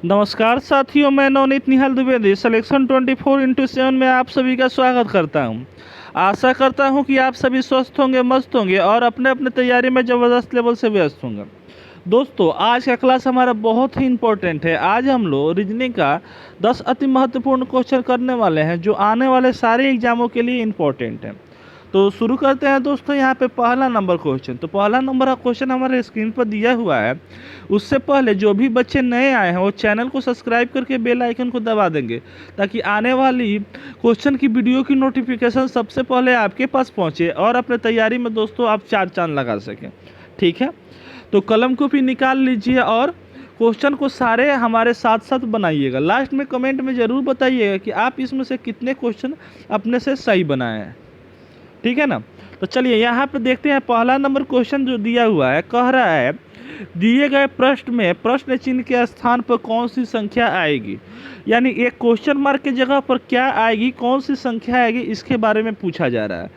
नमस्कार साथियों, मैं नवनीत निहाल द्विवेदी सिलेक्शन 24x7 में आप सभी का स्वागत करता हूं। आशा करता हूं कि आप सभी स्वस्थ होंगे, मस्त होंगे और अपने अपने तैयारी में ज़बरदस्त लेवल से व्यस्त होंगे। दोस्तों, आज का क्लास हमारा बहुत ही इम्पोर्टेंट है। आज हम लोग रीजनिंग का 10 अति महत्वपूर्ण क्वेश्चन करने वाले हैं जो आने वाले सारे एग्जामों के लिए इम्पोर्टेंट है। तो शुरू करते हैं दोस्तों। यहाँ पे पहला नंबर क्वेश्चन, तो पहला नंबर का क्वेश्चन हमारे स्क्रीन पर दिया हुआ है। उससे पहले जो भी बच्चे नए आए हैं वो चैनल को सब्सक्राइब करके बेल आइकन को दबा देंगे ताकि आने वाली क्वेश्चन की वीडियो की नोटिफिकेशन सबसे पहले आपके पास पहुँचे और अपने तैयारी में दोस्तों आप चार चांद लगा सकें। ठीक है, तो कलम को भी निकाल लीजिए और क्वेश्चन को सारे हमारे साथ साथ बनाइएगा। लास्ट में कमेंट में ज़रूर बताइएगा कि आप इसमें से कितने क्वेश्चन अपने से सही बनाए हैं। ठीक है ना। तो चलिए यहाँ पे देखते हैं पहला नंबर क्वेश्चन जो दिया हुआ है। कह रहा है दिए गए प्रश्न में प्रश्न चिन्ह के स्थान पर कौन सी संख्या आएगी, यानी एक क्वेश्चन मार्क की जगह पर क्या आएगी, कौन सी संख्या आएगी, इसके बारे में पूछा जा रहा है।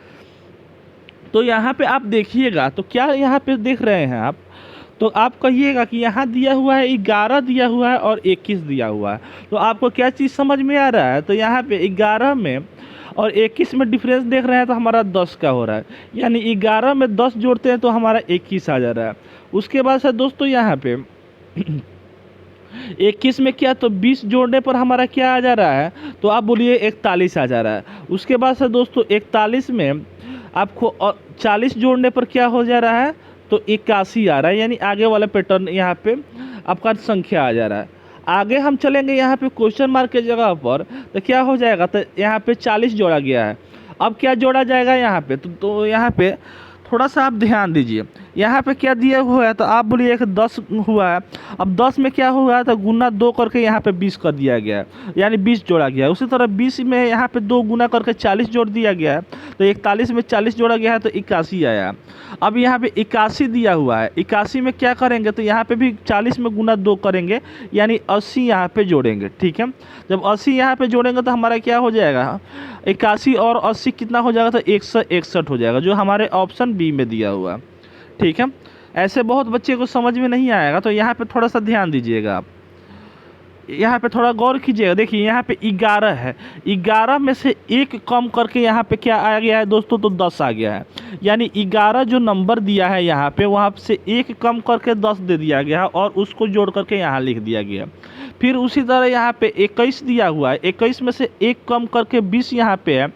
तो यहाँ पे आप देखिएगा, तो क्या यहाँ पे देख रहे हैं आप, तो आप कहिएगा कि यहाँ दिया हुआ है 11 दिया हुआ है और 21 दिया हुआ है। तो आपको क्या चीज़ समझ में आ रहा है, तो यहाँ पे 11 में और 21 में डिफरेंस देख रहे हैं तो हमारा 10 का हो रहा है, यानी 11 में 10 जोड़ते हैं तो हमारा 21 आ जा रहा है। उसके बाद से दोस्तों यहाँ पे 21 में क्या, तो 20 जोड़ने पर हमारा क्या आ जा रहा है, तो आप बोलिए 41 आ जा रहा है। उसके बाद से दोस्तों 41 में आपको 40 जोड़ने पर क्या हो जा रहा है, तो 81 आ रहा है, यानी आगे वाला पैटर्न यहाँ पे आपका संख्या आ जा रहा है। आगे हम चलेंगे यहाँ पे क्वेश्चन मार्क के जगह पर, तो क्या हो जाएगा, तो यहाँ पे 40 जोड़ा गया है। अब क्या जोड़ा जाएगा यहाँ पे, तो यहाँ पे थोड़ा सा आप ध्यान दीजिए। यहाँ पे क्या दिया हुआ है, तो आप बोलिए कि 10 हुआ है। अब 10 में क्या हुआ है, तो गुना 2 करके यहाँ पे 20 कर दिया गया है, यानी 20 जोड़ा गया है। उसी तरह 20 में यहाँ पे 2 गुना करके 40 जोड़ दिया गया है, तो 41 में 40 जोड़ा गया है तो 81 आया। अब यहाँ पे 81 दिया हुआ है, 81 में क्या करेंगे, तो यहाँ पे भी 40 में गुना 2 करेंगे, यानी 80 यहाँ पे जोड़ेंगे। ठीक है, जब 80 यहाँ पे जोड़ेंगे तो हमारा क्या हो जाएगा, 81 और 80 कितना हो जाएगा, तो 161 हो जाएगा, जो हमारे ऑप्शन बी में दिया हुआ। ठीक है, ऐसे बहुत बच्चे को समझ में नहीं आएगा, तो यहाँ पे थोड़ा सा ध्यान दीजिएगा आप, यहाँ पे थोड़ा गौर कीजिएगा। देखिए यहाँ पे 11 है, 11 में से एक कम करके यहाँ पे क्या आ गया है दोस्तों, तो 10 आ गया है, यानी 11 जो नंबर दिया है यहाँ पे वहाँ से एक कम करके 10 दे दिया गया है और उसको जोड़ करके यहाँ लिख दिया गया। फिर उसी तरह यहाँ पे 21 दिया हुआ है, 21 में से एक कम करके 20 यहाँ पे है,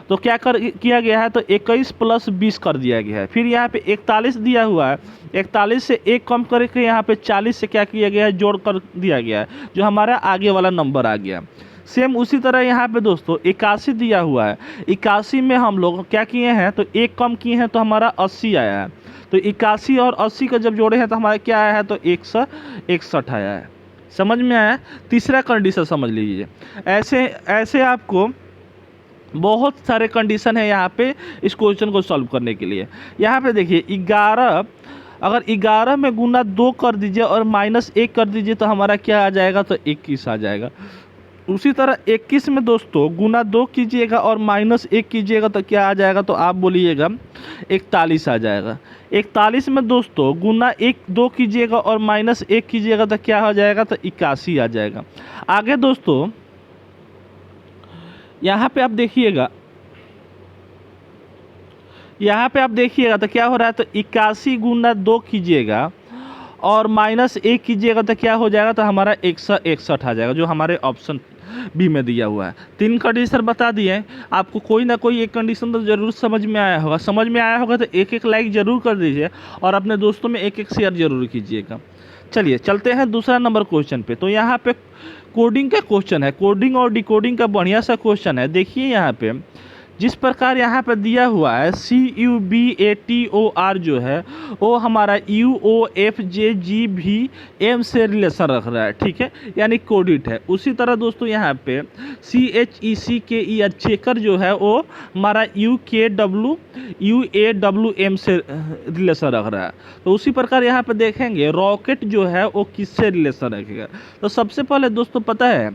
तो क्या किया गया है, तो 21 प्लस 20 कर दिया गया है। फिर यहाँ पे 41 दिया हुआ है, 41 से एक कम करके यहाँ पे 40 से क्या किया गया है, जोड़ कर दिया गया है, जो हमारा आगे वाला नंबर आ गया। सेम उसी तरह यहाँ पे दोस्तों 81 दिया हुआ है, 81 में हम लोग क्या किए हैं, तो एक कम किए हैं तो हमारा 80 आया है। तो 81 और 80 का जब जोड़े हैं तो हमारा क्या आया है, तो 161 आया है। समझ में आया। तीसरा कंडीशन समझ लीजिए। ऐसे ऐसे आपको बहुत सारे कंडीशन है यहाँ पे इस क्वेश्चन को सॉल्व करने के लिए। यहाँ पे देखिए 11, अगर 11 में गुना 2 कर दीजिए और -1 कर दीजिए तो हमारा क्या आ जाएगा, तो 21 आ जाएगा। उसी तरह 21 में दोस्तों गुना 2 कीजिएगा और -1 कीजिएगा तो क्या आ जाएगा, तो आप बोलिएगा 41 आ जाएगा। 41 में दोस्तों गुना 2 कीजिएगा और -1 कीजिएगा तो क्या हो जाएगा, तो 81 आ जाएगा। आगे दोस्तों यहाँ पे आप देखिएगा, यहाँ पे आप देखिएगा तो क्या हो रहा है, तो 81 गुना 2 कीजिएगा और -1 कीजिएगा तो क्या हो जाएगा, तो हमारा 161 आ जाएगा, जो हमारे ऑप्शन बी में दिया हुआ है। 3 कंडीशन बता दिए आपको, कोई ना कोई एक कंडीशन तो ज़रूर समझ में आया होगा। समझ में आया होगा तो एक लाइक ज़रूर कर दीजिए और अपने दोस्तों में एक शेयर ज़रूर कीजिएगा। चलिए चलते हैं दूसरा नंबर क्वेश्चन पे। तो यहाँ पे कोडिंग का क्वेश्चन है, कोडिंग और डिकोडिंग का बढ़िया सा क्वेश्चन है। देखिए यहाँ पे जिस प्रकार यहाँ पे दिया हुआ है CUBATOR जो है वो हमारा UOFJGVM से रिलेशन रख रहा है। ठीक है, यानी कोडिट है। उसी तरह दोस्तों यहाँ पे CHECKER चेकर जो है वो हमारा UKWUAWM से रिलेशन रख रहा है। तो उसी प्रकार यहाँ पे देखेंगे रॉकेट जो है वो किससे रिलेशन रखेगा। तो सबसे पहले दोस्तों पता है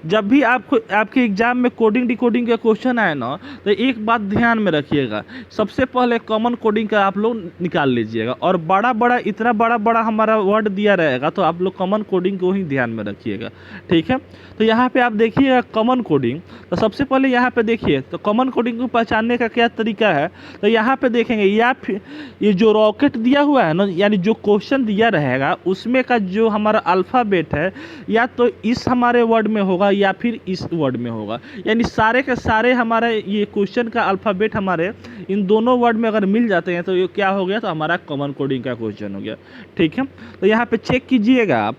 जब भी आपको आपके एग्जाम में कोडिंग डिकोडिंग का क्वेश्चन आए ना, तो एक बात ध्यान में रखिएगा, सबसे पहले कॉमन कोडिंग का आप लोग निकाल लीजिएगा, और बड़ा बड़ा इतना बड़ा बड़ा हमारा वर्ड दिया रहेगा तो आप लोग कॉमन कोडिंग को ही ध्यान में रखिएगा, ठीक है। तो यहाँ पे आप देखिएगा कॉमन कोडिंग, तो सबसे पहले यहाँ पे देखिए, तो कॉमन कोडिंग को पहचानने का क्या तरीका है, तो यहाँ पे देखेंगे या फिर ये जो रॉकेट दिया हुआ है ना, यानी जो क्वेश्चन दिया रहेगा उसमें का जो हमारा अल्फ़ाबेट है, या तो इस हमारे वर्ड में होगा या फिर इस वर्ड में होगा, यानी सारे के सारे हमारे ये क्वेश्चन का अल्फ़ाबेट हमारे इन दोनों वर्ड में अगर मिल जाते हैं तो ये क्या हो गया, तो हमारा कॉमन कोडिंग का क्वेश्चन हो गया, ठीक है। तो यहाँ पे चेक कीजिएगा आप,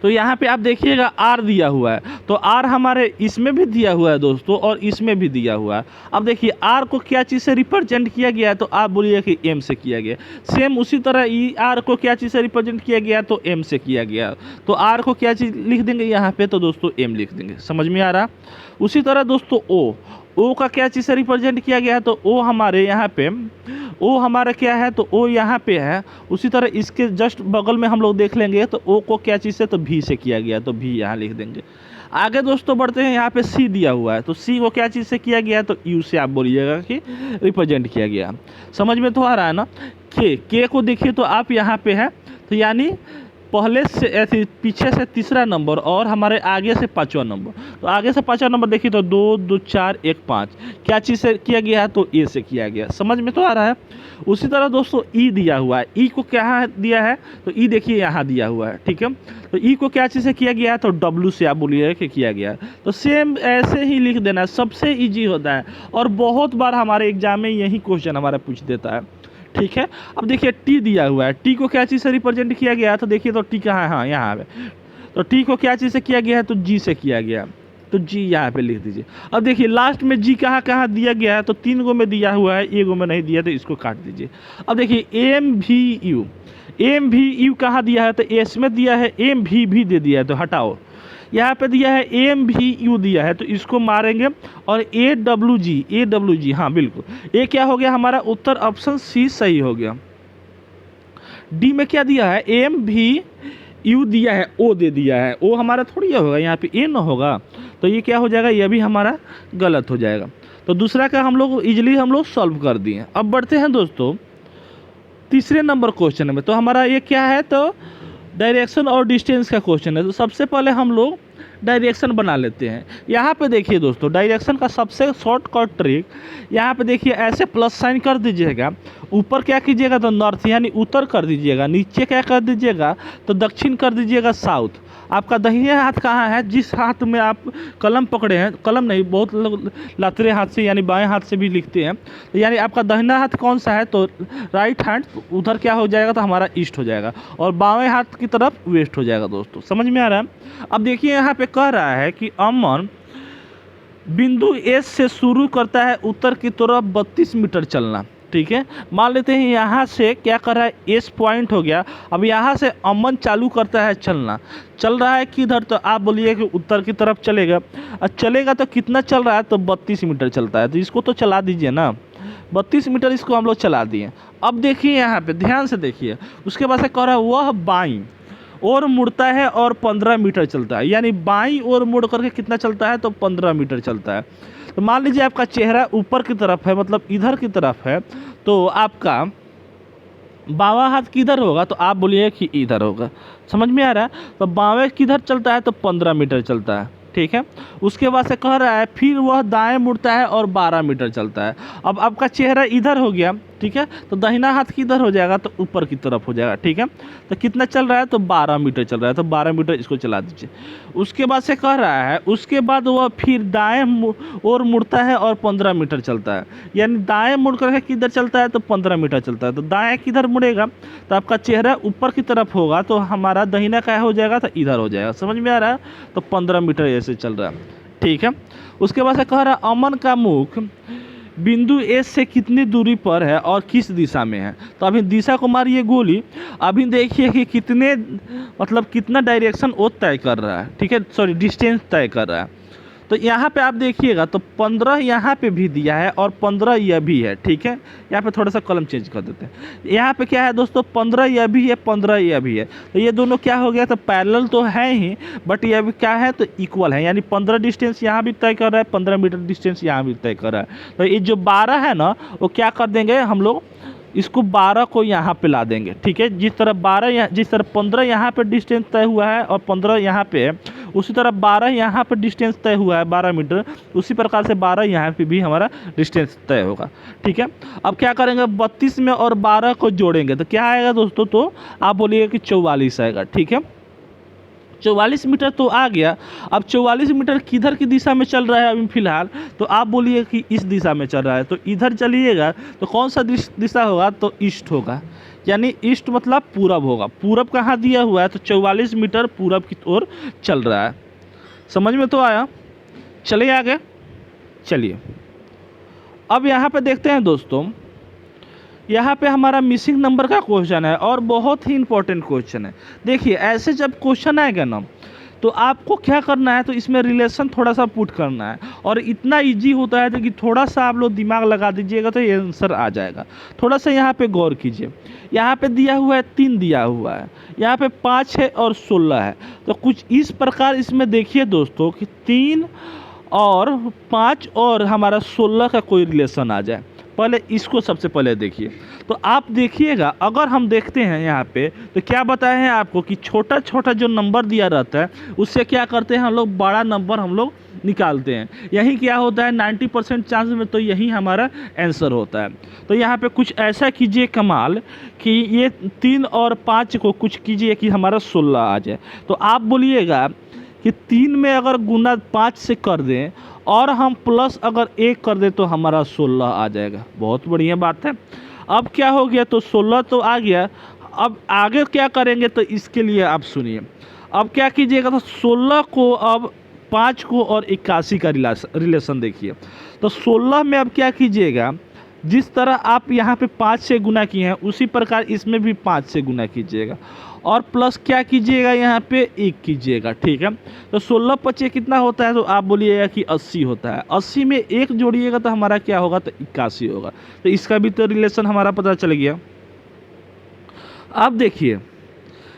तो यहाँ पे आप देखिएगा आर दिया हुआ है, तो आर हमारे इसमें भी दिया हुआ है दोस्तों और इसमें भी दिया हुआ है। अब देखिए आर को क्या चीज़ से रिप्रेजेंट किया गया है, तो आप बोलिए कि एम से किया गया। सेम उसी तरह ई आर को क्या चीज़ से रिप्रेजेंट किया गया, तो एम से किया गया, तो आर को क्या चीज़ लिख देंगे यहाँ पे, तो दोस्तों एम लिख देंगे, समझ में आ रहा। उसी तरह दोस्तों ओ का क्या चीज़ से रिप्रेजेंट किया गया है, तो ओ हमारे यहाँ पे ओ हमारा क्या है, तो ओ यहाँ पे है। उसी तरह इसके जस्ट बगल में हम लोग देख लेंगे, तो ओ को क्या चीज़ से, तो भी से किया गया, तो भी यहाँ लिख देंगे। आगे दोस्तों बढ़ते हैं, यहाँ पे सी दिया हुआ है, तो सी को क्या चीज़ से किया गया, तो यू से आप बोलिएगा कि रिप्रेजेंट किया गया। समझ में तो आ रहा है ना। के को देखिए तो आप यहाँ पे है, तो यानी पहले से ऐसे पीछे से तीसरा नंबर और हमारे आगे से पाँचवा नंबर, तो आगे से पाँचवा नंबर देखिए तो 2 2 4 1 5 क्या चीज़ से किया गया है, तो ए से किया गया। समझ में तो आ रहा है। उसी तरह दोस्तों ई दिया हुआ है, ई को क्या दिया है, तो ई देखिए यहाँ दिया हुआ है, ठीक है। तो ई को क्या चीज़ से किया गया है, तो डब्लू से आप बोलिए कि किया गया है। तो सेम ऐसे ही लिख देना, सबसे ईजी होता है और बहुत बार हमारे एग्जाम में यही क्वेश्चन हमारा पूछ देता है, ठीक है। अब देखिए टी दिया हुआ है, टी को क्या चीज़ से रिप्रेजेंट किया गया है, तो देखिए तो टी कहाँ है, हाँ यहाँ पे, तो टी को क्या चीज़ से किया गया है, तो जी से किया गया, तो जी यहाँ पे लिख दीजिए। अब देखिए लास्ट में जी कहाँ कहाँ दिया गया है, तो 3 गो में दिया हुआ है, 1 गो में नहीं दिया, तो इसको काट दीजिए। अब देखिए एम भी यू कहाँ दिया है, तो एस में दिया है, एम भी दे दिया है, तो हटाओ। यहाँ पे दिया है एम भी यू दिया है, तो इसको मारेंगे, और ए डब्ल्यू जी, हाँ बिल्कुल, ये क्या हो गया हमारा उत्तर ऑप्शन सी सही हो गया। डी में क्या दिया है, एम भी यू दिया है, ओ दे दिया है, ओ हमारा थोड़ी होगा, यहाँ पे ए ना होगा, तो ये क्या हो जाएगा, ये भी हमारा गलत हो जाएगा। तो दूसरा का हम लोग इजीली हम लोग सॉल्व कर दिए। अब बढ़ते हैं दोस्तों तीसरे नंबर क्वेश्चन में। तो हमारा ये क्या है, तो डायरेक्शन और डिस्टेंस का क्वेश्चन है। तो सबसे पहले हम लोग डायरेक्शन बना लेते हैं। यहाँ पे देखिए दोस्तों डायरेक्शन का सबसे शॉर्टकट ट्रिक, यहाँ पे देखिए ऐसे प्लस साइन कर दीजिएगा, ऊपर क्या कीजिएगा, तो नॉर्थ यानी उत्तर कर दीजिएगा, नीचे क्या कर दीजिएगा, तो दक्षिण कर दीजिएगा, साउथ। आपका दाहिने हाथ कहाँ है, जिस हाथ में आप कलम पकड़े हैं, कलम नहीं, बहुत लोग लातरे हाथ से यानी बाएं हाथ से भी लिखते हैं, तो यानी आपका दाहिना हाथ कौन सा है, तो राइट हैंड, उधर क्या हो जाएगा, तो हमारा ईस्ट हो जाएगा, और बाएं हाथ की तरफ वेस्ट हो जाएगा। दोस्तों समझ में आ रहा है। अब देखिए यहाँ पे कह रहा है कि अमन बिंदु एस से शुरू करता है उत्तर की तरफ 32 मीटर चलना, ठीक है। मान लेते हैं यहाँ से क्या कर रहा है, एस पॉइंट हो गया। अब यहाँ से अमन चालू करता है चलना, चल रहा है किधर, तो आप बोलिए कि उत्तर की तरफ चलेगा। अब चलेगा तो कितना चल रहा है, तो 32 मीटर चलता है, तो इसको तो चला दीजिए ना, 32 मीटर इसको हम लोग चला दिए। अब देखिए यहाँ पे ध्यान से देखिए, उसके बाद से कह रहा है वह बाईं और मुड़ता है और 15 मीटर चलता है, यानी बाईं ओर मुड़ करके कितना चलता है, तो 15 मीटर चलता है। तो मान लीजिए आपका चेहरा ऊपर की तरफ है, मतलब इधर की तरफ है, तो आपका बावां हाथ किधर होगा, तो आप बोलिए कि इधर होगा। समझ में आ रहा है। तो बावें किधर चलता है, तो 15 मीटर चलता है, ठीक है। उसके बाद से कह रहा है फिर वह दाएं मुड़ता है और 12 मीटर चलता है। अब आपका चेहरा इधर हो गया, ठीक है, तो दाहिना हाथ किधर हो जाएगा, तो ऊपर की तरफ हो जाएगा, ठीक है। तो कितना चल रहा है, तो 12 मीटर चल रहा है, तो 12 मीटर इसको चला दीजिए। उसके बाद से कह रहा है उसके बाद वह फिर दाएं और मुड़ता है और 15 मीटर चलता है, यानी दाएं मुड़ करके किधर चलता है, तो 15 मीटर चलता है। तो दाएं किधर मुड़ेगा, तो आपका चेहरा ऊपर की तरफ होगा, तो हमारा दाहिना क्या हो जाएगा, तो इधर हो जाएगा। समझ में आ रहा है। तो 15 मीटर ऐसे चल रहा है, ठीक है। उसके बाद से कह रहा है अमन का मुख बिंदु एस से कितनी दूरी पर है और किस दिशा में है। तो अभी दिशा को मारिए गोली, अभी देखिए कि कितना डायरेक्शन वो तय कर रहा है, ठीक है, सॉरी डिस्टेंस तय कर रहा है। तो यहाँ पे आप देखिएगा तो 15 यहाँ पे भी दिया है और 15 यह भी है, ठीक है। यहाँ पे थोड़ा सा कॉलम चेंज कर देते हैं। यहाँ पे क्या है दोस्तों, 15 यह भी है, 15 यह भी है, तो ये दोनों क्या हो गया, तो पैरेलल तो है ही, बट ये भी क्या है, तो इक्वल है, यानी 15 डिस्टेंस यहाँ भी तय कर रहा है, 15 मीटर डिस्टेंस यहाँ भी तय कर रहा है। तो ये जो 12 है ना, वो क्या कर देंगे हम लोग, इसको 12 को यहाँ पे ला देंगे, ठीक है। जिस तरह 15 यहाँ पे डिस्टेंस तय हुआ है और 15 यहाँ पे है, उसी तरह 12 यहाँ पे डिस्टेंस तय हुआ है 12 मीटर, उसी प्रकार से 12 यहाँ पे भी हमारा डिस्टेंस तय होगा, ठीक है। अब क्या करेंगे, 32 में और 12 को जोड़ेंगे तो क्या आएगा दोस्तों, तो आप बोलिएगा कि 44 आएगा, ठीक है। 44 मीटर तो आ गया। अब 44 मीटर किधर की दिशा में चल रहा है अभी फिलहाल, तो आप बोलिए कि इस दिशा में चल रहा है, तो इधर चलिएगा तो कौन सा दिशा होगा, तो ईस्ट होगा, यानी ईस्ट मतलब पूरब होगा। पूरब कहाँ दिया हुआ है, तो 44 मीटर पूरब की ओर चल रहा है। समझ में तो आया। चलिए आगे, चलिए अब यहाँ पे देखते हैं दोस्तों, यहाँ पे हमारा मिसिंग नंबर का क्वेश्चन है और बहुत ही इंपॉर्टेंट क्वेश्चन है। देखिए ऐसे जब क्वेश्चन आएगा ना, तो आपको क्या करना है, तो इसमें रिलेशन थोड़ा सा पुट करना है, और इतना इजी होता है तो कि थोड़ा सा आप लोग दिमाग लगा दीजिएगा तो ये आंसर आ जाएगा। थोड़ा सा यहाँ पे गौर कीजिए, यहाँ पे दिया हुआ है 3 दिया हुआ है, यहाँ पे 5 है और 16 है, तो कुछ इस प्रकार इसमें देखिए दोस्तों कि 3 और 5 और हमारा 16 का कोई रिलेशन आ जाए। पहले इसको सबसे पहले देखिए, तो आप देखिएगा, अगर हम देखते हैं यहाँ पे तो क्या बताए हैं आपको कि छोटा छोटा जो नंबर दिया रहता है उससे क्या करते हैं हम लोग, बड़ा नंबर हम लोग निकालते हैं। यही क्या होता है 90% चांस में, तो यही हमारा आंसर होता है। तो यहाँ पे कुछ ऐसा कीजिए कमाल कि ये 3 और 5 को कुछ कीजिए कि हमारा 16 आ जाए। तो आप बोलिएगा कि 3 में अगर गुना 5 से कर दें और हम प्लस अगर 1 कर दें तो हमारा 16 आ जाएगा। बहुत बढ़िया बात है। अब क्या हो गया, तो 16 तो आ गया। अब आगे क्या करेंगे, तो इसके लिए आप सुनिए। अब क्या कीजिएगा, तो 16 को, अब 5 को और 81 का रिलेशन देखिए। तो 16 में अब क्या कीजिएगा, जिस तरह आप यहाँ पे 5 से गुना किए हैं उसी प्रकार इसमें भी 5 से गुना कीजिएगा, और प्लस क्या कीजिएगा, यहाँ पे 1 कीजिएगा, ठीक है। तो 16 पचे कितना होता है, तो आप बोलिएगा कि 80 होता है। 80 में 1 जोड़िएगा तो हमारा क्या होगा, तो 81 होगा। तो इसका भी तो रिलेशन हमारा पता चल गया। अब देखिए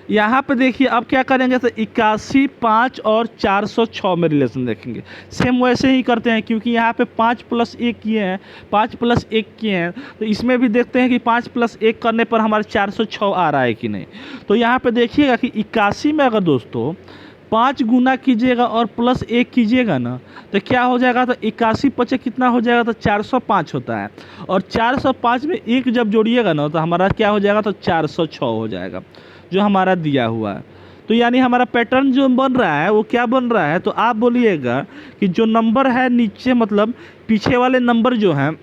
यहाँ पे देखिए, अब क्या करेंगे, तो 81, 5 और 406 में रिलेशन देखेंगे। सेम वैसे ही करते हैं, क्योंकि यहाँ पे 5 + 1 किए हैं, 5 + 1 किए हैं, तो इसमें भी देखते हैं कि 5 + 1 करने पर हमारे 406 आ रहा है कि नहीं। तो यहाँ पे देखिएगा कि 81 में अगर दोस्तों 5 गुना कीजिएगा और प्लस 1 कीजिएगा ना, तो क्या हो जाएगा, तो 81 पचे कितना हो जाएगा, तो 405 होता है, और 405 में 1 जब जोड़िएगा ना, तो हमारा क्या हो जाएगा, तो 406 हो जाएगा, जो हमारा दिया हुआ है। तो यानी हमारा पैटर्न जो बन रहा है वो क्या बन रहा है, तो आप बोलिएगा कि जो नंबर है नीचे, मतलब पीछे वाले नंबर जो हैं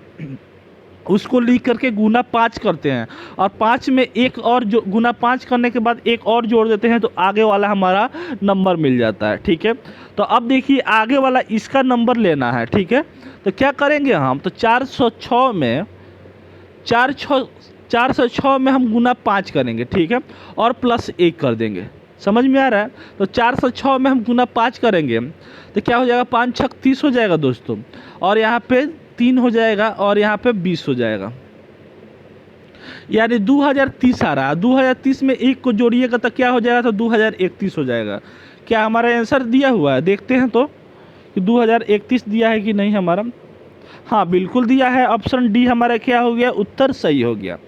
उसको लिख करके गुना 5 करते हैं, और 5 में 1 और जो गुना 5 करने के बाद 1 और जोड़ देते हैं, तो आगे वाला हमारा नंबर मिल जाता है, ठीक है। तो अब देखिए आगे वाला इसका नंबर लेना है, ठीक है। तो क्या करेंगे हम, तो 406 में हम गुना 5 करेंगे, ठीक है, और प्लस 1 कर देंगे। समझ में आ रहा है। तो 406 में हम गुना 5 करेंगे तो क्या हो जाएगा, 5 × 6 = 30 हो जाएगा दोस्तों, और यहाँ पे 3 हो जाएगा, और यहाँ पे 20 हो जाएगा, यानी 2030 आ रहा है। 2030 में 1 को जोड़िएगा तो क्या हो जाएगा, तो 2031 हो जाएगा। क्या हमारा आंसर दिया हुआ है, देखते हैं तो कि 2031 दिया है कि नहीं हमारा। हाँ बिल्कुल दिया है, ऑप्शन डी हमारा क्या हो गया, उत्तर सही हो गया।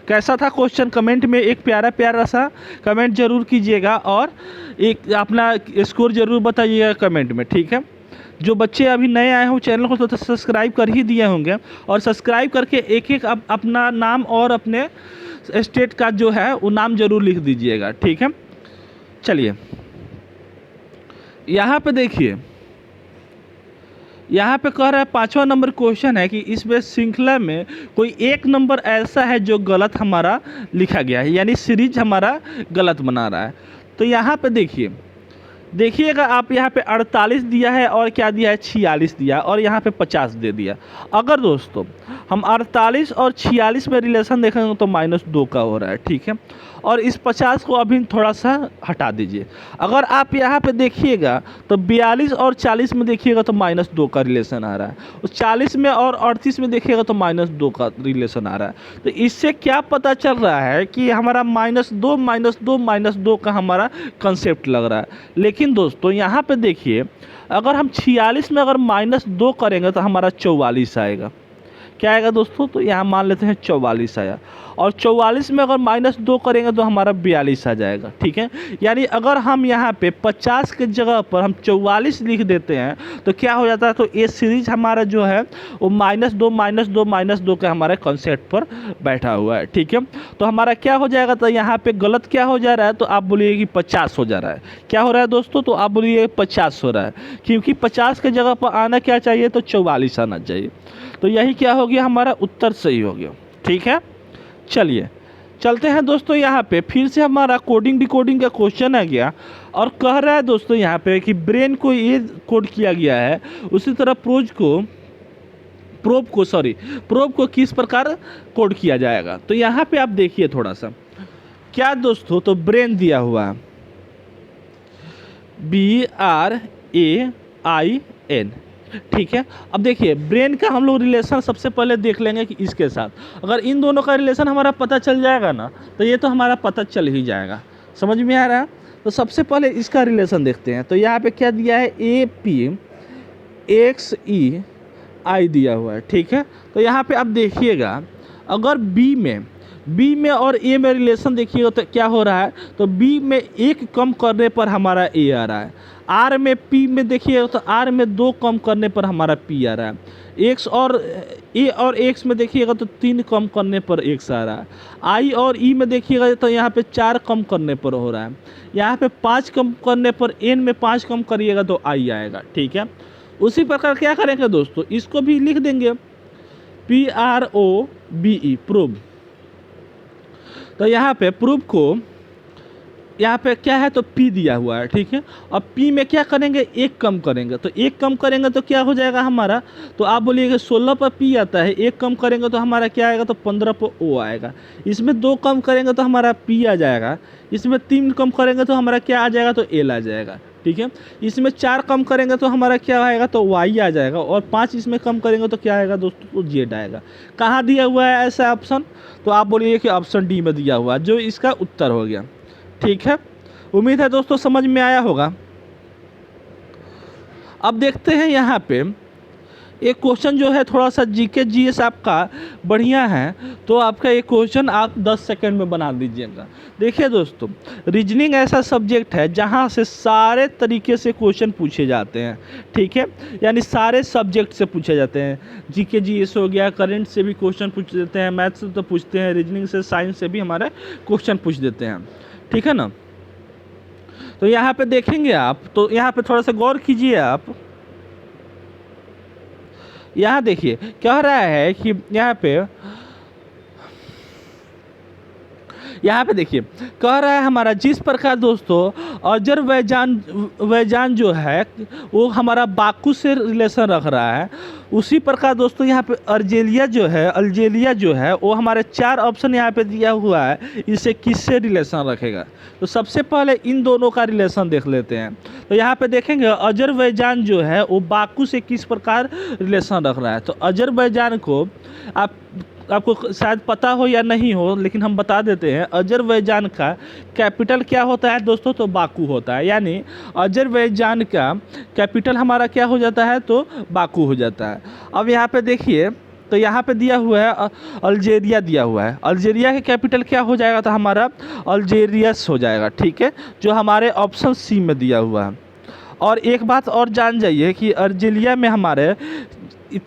कैसा था क्वेश्चन, कमेंट में एक प्यारा प्यारा सा कमेंट जरूर कीजिएगा, और एक अपना स्कोर जरूर बताइएगा कमेंट में, ठीक है। जो बच्चे अभी नए आए हों चैनल को तो सब्सक्राइब कर ही दिए होंगे, और सब्सक्राइब करके एक एक अपना नाम और अपने स्टेट का जो है वो नाम जरूर लिख दीजिएगा, ठीक है। चलिए यहाँ पे देखिए, यहाँ पे कह रहा है 5वां नंबर क्वेश्चन है कि इसमें श्रृंखला में कोई एक नंबर ऐसा है जो गलत हमारा लिखा गया है, यानी सीरीज हमारा गलत बना रहा है। तो यहाँ पे देखिएगा आप, यहाँ पे 48 दिया है और क्या दिया है, 46 दिया, और यहाँ पे 50 दे दिया। अगर दोस्तों हम 48 और 46 में रिलेशन देखेंगे तो -2 का हो रहा है, ठीक है। और इस 50 को अभी थोड़ा सा हटा दीजिए। अगर आप यहाँ पे देखिएगा तो 42 और 40 में देखिएगा तो -2 का रिलेशन आ रहा है, और 40 में और 38 में देखिएगा तो -2 का रिलेशन आ रहा है। तो इससे क्या पता चल रहा है कि हमारा -2 -2 -2 का हमारा कंसेप्ट लग रहा है। लेकिन दोस्तों यहाँ पे देखिए, अगर हम 46 में अगर -2 करेंगे तो हमारा 44 आएगा। क्या आएगा दोस्तों? तो यहाँ मान लेते हैं 44 आया, और 44 में अगर -2 करेंगे तो हमारा 42 आ जाएगा। ठीक है, यानी अगर हम यहाँ पे 50 के जगह पर हम 44 लिख देते हैं तो क्या हो जाता है, तो ये सीरीज हमारा जो है वो -2 -2 -2 के हमारे कॉन्सेप्ट पर बैठा हुआ है। ठीक है, तो हमारा क्या हो जाएगा, तो यहाँ पे गलत क्या हो जा रहा है, तो आप बोलिए कि 50 हो जा रहा है। क्या हो रहा है दोस्तों? तो आप बोलिए 50 हो रहा है, क्योंकि 50 के जगह पर आना क्या चाहिए, तो 44 आना चाहिए। तो यही क्या हो गया, हमारा उत्तर सही हो गया। ठीक है, चलिए चलते हैं दोस्तों। यहाँ पे फिर से हमारा कोडिंग डिकोडिंग का क्वेश्चन आ गया, और कह रहा है दोस्तों यहाँ पे कि ब्रेन को ये कोड किया गया है, उसी तरह प्रोब को किस प्रकार कोड किया जाएगा। तो यहाँ पे आप देखिए थोड़ा सा, क्या दोस्तों, तो ब्रेन दिया हुआ है BRAIN। ठीक है, अब देखिए ब्रेन का हम लोग रिलेशन सबसे पहले देख लेंगे कि इसके साथ अगर इन दोनों का रिलेशन हमारा पता चल जाएगा ना, तो ये तो हमारा पता चल ही जाएगा। समझ में आ रहा है? तो सबसे पहले इसका रिलेशन देखते हैं। तो यहाँ पे क्या दिया है, APXEI दिया हुआ है। ठीक है, तो यहाँ पे आप देखिएगा, अगर बी में और ए में रिलेशन देखिएगा तो क्या हो रहा है, तो बी में 1 कम करने पर हमारा ए आ रहा है। आर में पी में देखिएगा तो आर में 2 कम करने पर हमारा पी आ रहा है। एक्स और ए और एक्स में देखिएगा तो 3 कम करने पर एक्स आ रहा है। आई और ई में देखिएगा तो यहाँ पे 4 कम करने पर हो रहा है। यहाँ पे 5 कम करने पर एन में 5 कम करिएगा तो आई आएगा। ठीक है, उसी प्रकार क्या करेंगे दोस्तों, इसको भी लिख देंगे PROBE प्रूव। तो यहाँ पे प्रूव को यहाँ पे क्या है, तो P दिया हुआ है। ठीक है, अब P में क्या करेंगे, 1 कम करेंगे। तो 1 कम करेंगे तो क्या हो जाएगा हमारा, तो आप बोलिएगा 16 पर P आता है, 1 कम करेंगे तो हमारा क्या आएगा, तो 15 पर O आएगा। इसमें 2 कम करेंगे तो हमारा P आ जाएगा। इसमें 3 कम करेंगे तो हमारा क्या आ जाएगा, तो L आ जाएगा। ठीक है, इसमें 4 कम करेंगे तो हमारा क्या आएगा, तो Y आ जाएगा, और 5 इसमें कम करेंगे तो क्या आएगा दोस्तों, तो Z आएगा। कहाँ दिया हुआ है ऐसा ऑप्शन, तो आप बोलिए कि ऑप्शन डी में दिया हुआ है, जो इसका उत्तर हो गया। ठीक है, उम्मीद है दोस्तों समझ में आया होगा। अब देखते हैं यहाँ पे एक क्वेश्चन जो है थोड़ा सा जीके जीएस आपका बढ़िया है, तो आपका एक क्वेश्चन आप 10 सेकंड में बना दीजिएगा। देखिए दोस्तों, रीजनिंग ऐसा सब्जेक्ट है जहाँ से सारे तरीके से क्वेश्चन पूछे जाते हैं। ठीक है, यानी सारे सब्जेक्ट से पूछे जाते हैं। जीके जीएस हो गया, करंट से भी क्वेश्चन पूछ देते हैं, मैथ्स से तो पूछते हैं, रीजनिंग से, साइंस से भी हमारे क्वेश्चन पूछ देते हैं। ठीक है ना, तो यहाँ पे देखेंगे आप, तो यहाँ पे थोड़ा सा गौर कीजिए आप। यहाँ देखिए कह रहा है कि यहाँ पे देखिए कह रहा है हमारा, जिस प्रकार दोस्तों अजरबैजान जो है वो हमारा बाकू से रिलेशन रख रहा है, उसी प्रकार दोस्तों यहाँ पे अल्जीरिया जो है वो हमारे 4 ऑप्शन यहाँ पे दिया हुआ है, इससे किससे रिलेशन रखेगा। तो सबसे पहले इन दोनों का रिलेशन देख लेते हैं। तो यहाँ पे देखेंगे अजरबैजान जो है वो बाकू से किस प्रकार रिलेशन रख रहा है। तो अजरबैजान को आपको शायद पता हो या नहीं हो, लेकिन हम बता देते हैं। अजरबैजान का कैपिटल क्या होता है दोस्तों, तो बाकू होता है। यानी अजरबैजान का कैपिटल हमारा क्या हो जाता है, तो बाकू हो जाता है। अब यहाँ पे देखिए, तो यहाँ पे दिया हुआ है अल्जीरिया दिया हुआ है। अल्जीरिया के कैपिटल क्या हो जाएगा, तो हमारा अल्जीरियस हो जाएगा। ठीक है, जो हमारे ऑप्शन सी में दिया हुआ है। और एक बात और जान जाइए कि अल्जीरिया में हमारे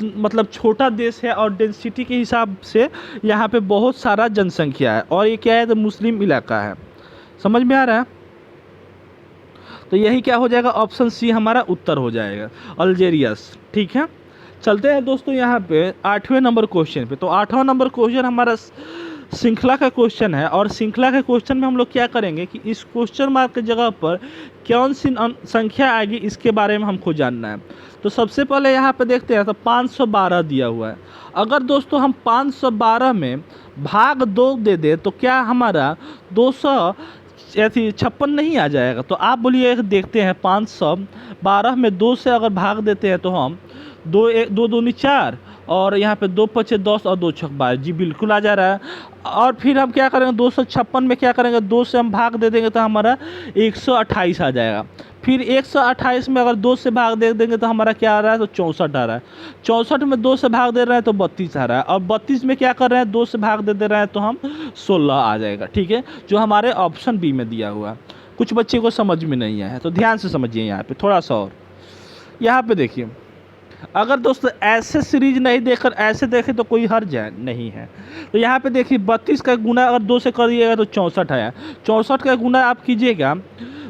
मतलब छोटा देश है, और डेंसिटी के हिसाब से यहाँ पे बहुत सारा जनसंख्या है, और ये क्या है, तो मुस्लिम इलाका है। समझ में आ रहा है? तो यही क्या हो जाएगा, ऑप्शन सी हमारा उत्तर हो जाएगा, अल्जीरियस। ठीक है, चलते हैं दोस्तों यहाँ पे 8वें नंबर क्वेश्चन पे। तो 8वां नंबर क्वेश्चन हमारा श्रृंखला का क्वेश्चन है और श्रृंखला के क्वेश्चन में हम लोग क्या करेंगे कि इस क्वेश्चन मार्क की जगह पर कौन सी संख्या आएगी इसके बारे में हमको जानना है। तो सबसे पहले यहाँ पे देखते हैं तो 512 दिया हुआ है। अगर दोस्तों हम 512 में भाग 2 दे दें तो क्या हमारा 256 नहीं आ जाएगा? तो आप बोलिए देखते हैं 512 में 2 से अगर भाग देते हैं तो हम 2 दूनी 4 और यहाँ पे 2 पचे 10 और 2 छक 12, जी बिल्कुल आ जा रहा है। और फिर हम क्या करेंगे 256 में क्या करेंगे 2 से हम भाग दे देंगे तो हमारा 128 आ जाएगा। फिर 128 में अगर 2 से भाग दे देंगे तो हमारा क्या आ रहा है तो 64 आ रहा है। 64 में 2 से भाग दे रहे हैं तो 32 आ रहा है और 32 में क्या कर रहे हैं 2 से भाग दे रहे हैं तो हम 16 आ जाएगा। ठीक है, जो हमारे ऑप्शन बी में दिया हुआ है। कुछ बच्चे को समझ में नहीं आया है तो ध्यान से समझिए यहाँ पे थोड़ा सा। और यहाँ पे देखिए, अगर दोस्तों ऐसे सीरीज नहीं देखकर ऐसे देखें तो कोई हर्ज नहीं है। तो यहाँ पे देखिए 32 का गुना अगर 2 से कर दिएगा तो 64 आया। 64 का गुना आप कीजिएगा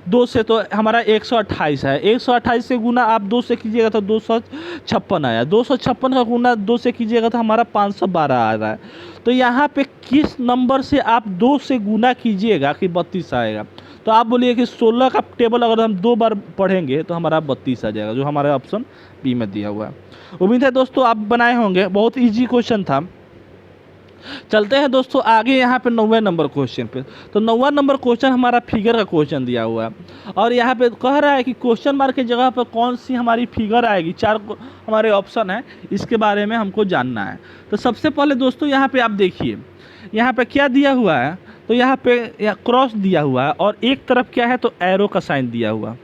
2 से तो हमारा 128 है। 128 से गुना आप 2 से कीजिएगा तो 256 आया। 256 का गुना 2 से कीजिएगा तो हमारा 512 आ रहा है। तो यहाँ पे किस नंबर से आप 2 से गुना कीजिएगा कि 32 आएगा? तो आप बोलिए कि 16 का टेबल अगर हम 2 बार पढ़ेंगे तो हमारा 32 आ जाएगा, जो हमारा ऑप्शन बी में दिया हुआ है। उम्मीद है दोस्तों आप बनाए होंगे, बहुत इजी क्वेश्चन था। चलते हैं दोस्तों आगे यहाँ पे 9वें नंबर क्वेश्चन पे। तो 9वां नंबर क्वेश्चन हमारा फिगर का क्वेश्चन दिया हुआ है और यहाँ पे कह रहा है कि क्वेश्चन मार्क की जगह पर कौन सी हमारी फिगर आएगी। 4 हमारे ऑप्शन है, इसके बारे में हमको जानना है। तो सबसे पहले दोस्तों यहाँ पे आप देखिए, यहाँ पे क्या दिया हुआ है तो यहाँ पे क्रॉस दिया हुआ है और एक तरफ क्या है तो एरो का साइन दिया हुआ।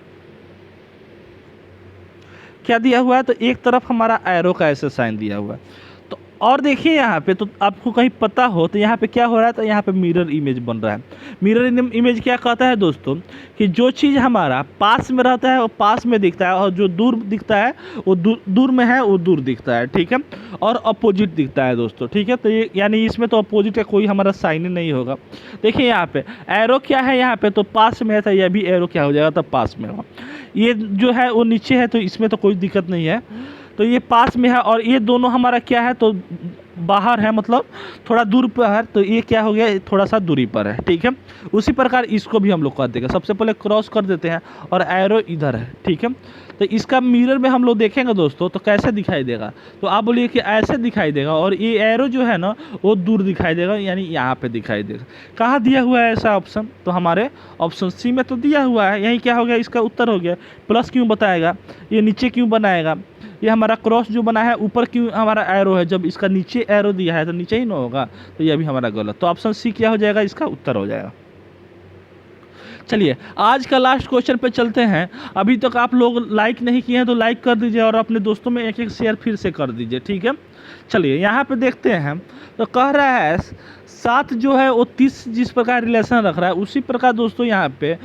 क्या दिया हुआ है तो एक तरफ हमारा एरो का ऐसे साइन दिया हुआ है। तो और देखिए यहाँ पे, तो आपको कहीं पता हो तो यहाँ पे क्या हो रहा है तो यहाँ पे मिरर इमेज बन रहा है। मिरर इमेज क्या कहता है दोस्तों कि जो चीज़ हमारा पास में रहता है वो पास में दिखता है और जो दूर दिखता है वो दूर में है वो दूर दिखता है। ठीक है, और अपोजिट दिखता है दोस्तों। ठीक है, तो ये यानी इसमें तो अपोजिट का कोई हमारा साइन ही नहीं होगा। देखिए यहाँ पे एरो क्या है, यहाँ पे तो पास में है तो यह भी एरो क्या हो जाएगा तो पास में होगा। ये जो है वो नीचे है तो इसमें तो कोई दिक्कत नहीं है, तो ये पास में है। और ये दोनों हमारा क्या है तो बाहर है, मतलब थोड़ा दूर पर है, तो ये क्या हो गया थोड़ा सा दूरी पर है। ठीक है, उसी प्रकार इसको भी हम लोग कर देंगे। सबसे पहले क्रॉस कर देते हैं और एरो इधर है। ठीक है, तो इसका मिरर में हम लोग देखेंगे दोस्तों तो कैसे दिखाई देगा, तो आप बोलिए कि ऐसे दिखाई देगा और ये एरो जो है ना वो दूर दिखाई देगा, यानी यहाँ पे दिखाई देगा। कहाँ दिया हुआ है ऐसा ऑप्शन, तो हमारे ऑप्शन सी में तो दिया हुआ है। यही क्या हो गया, इसका उत्तर हो गया। प्लस क्यों बताएगा, ये नीचे क्यों बनाएगा, ये हमारा क्रॉस जो बना है ऊपर क्यों हमारा एरो है, जब इसका नीचे एरो दिया है तो नीचे ही ना होगा, तो ये भी हमारा गलत। तो ऑप्शन सी क्या हो जाएगा, इसका उत्तर हो जाएगा। चलिए आज का लास्ट क्वेश्चन पे चलते हैं। अभी तक आप लोग लाइक नहीं किए हैं तो लाइक कर दीजिए और अपने दोस्तों में एक शेयर फिर से कर दीजिए। ठीक है, चलिए यहाँ पे देखते हैं। तो कह रहा है 7 जो है वो 30 जिस प्रकार रिलेशन रख रहा है उसी प्रकार दोस्तों यहाँ पे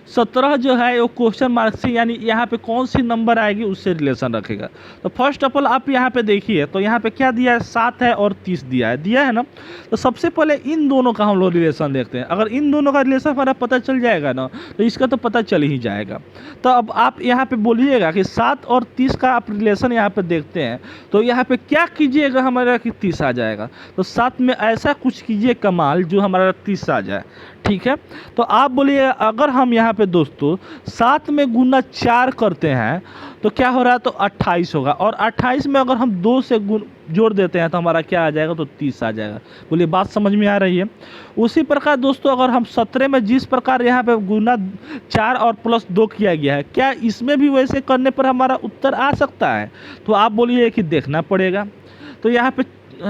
17 जो है वो क्वेश्चन मार्क से, यानी यहाँ पे कौन सी नंबर आएगी उससे रिलेशन रखेगा। तो फर्स्ट ऑफ ऑल आप यहाँ पे देखिए, तो यहाँ पे क्या दिया है 7 है और 30 दिया है ना। तो सबसे पहले इन दोनों का हम लोग रिलेशन देखते हैं। अगर इन दोनों का रिलेशन हमारा पता चल जाएगा ना तो इसका तो पता चल ही जाएगा। तो अब आप यहाँ पे बोलिएगा कि 7 और 30 का आप रिलेशन यहाँ पे देखते हैं, तो यहाँ पे क्या कीजिएगा हमारा कि 30 आ जाएगा। तो 7 में ऐसा कुछ कीजिए कमाल जो हमारा 30 आ जाए। ठीक है, तो आप बोलिए अगर हम यहाँ पे दोस्तों 7 में गुना 4 करते हैं तो क्या हो रहा है तो 28 होगा, और 28 में अगर हम 2 से जोड़ देते हैं तो हमारा क्या आ जाएगा तो 30 आ जाएगा। बोलिए बात समझ में आ रही है। उसी प्रकार दोस्तों अगर हम 17 में जिस प्रकार यहाँ पे गुना 4 और प्लस 2 किया गया है, क्या इसमें भी वैसे करने पर हमारा उत्तर आ सकता है, तो आप बोलिए कि देखना पड़ेगा। तो यहाँ पे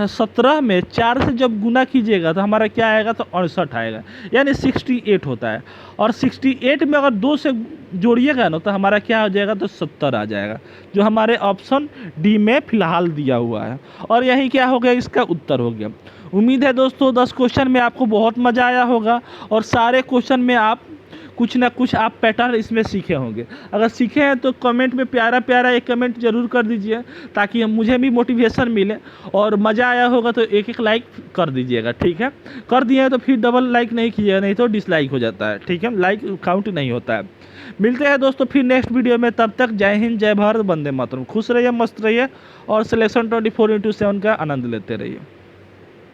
17 में 4 से जब गुना कीजिएगा तो हमारा क्या आएगा तो 68 आएगा, यानी 68 होता है। और 68 में अगर 2 से जोड़िएगा ना तो हमारा क्या हो जाएगा तो 70 आ जाएगा, जो हमारे ऑप्शन डी में फिलहाल दिया हुआ है। और यही क्या हो गया, इसका उत्तर हो गया। उम्मीद है दोस्तों 10 क्वेश्चन में आपको बहुत मज़ा आया होगा और सारे क्वेश्चन में आप कुछ ना कुछ आप पैटर्न इसमें सीखे होंगे। अगर सीखे हैं तो कमेंट में प्यारा प्यारा एक कमेंट ज़रूर कर दीजिए ताकि मुझे भी मोटिवेशन मिले, और मज़ा आया होगा तो एक एक लाइक कर दीजिएगा। ठीक है, कर दिए हैं तो फिर डबल लाइक नहीं कीजिएगा, नहीं तो डिसलाइक हो जाता है। ठीक है, लाइक काउंट नहीं होता है। मिलते हैं दोस्तों फिर नेक्स्ट वीडियो में, तब तक जय हिंद, जय भारत, वंदे मातरम। खुश रहिए, मस्त रहिए और सिलेक्शन 24/7 का आनंद लेते रहिए।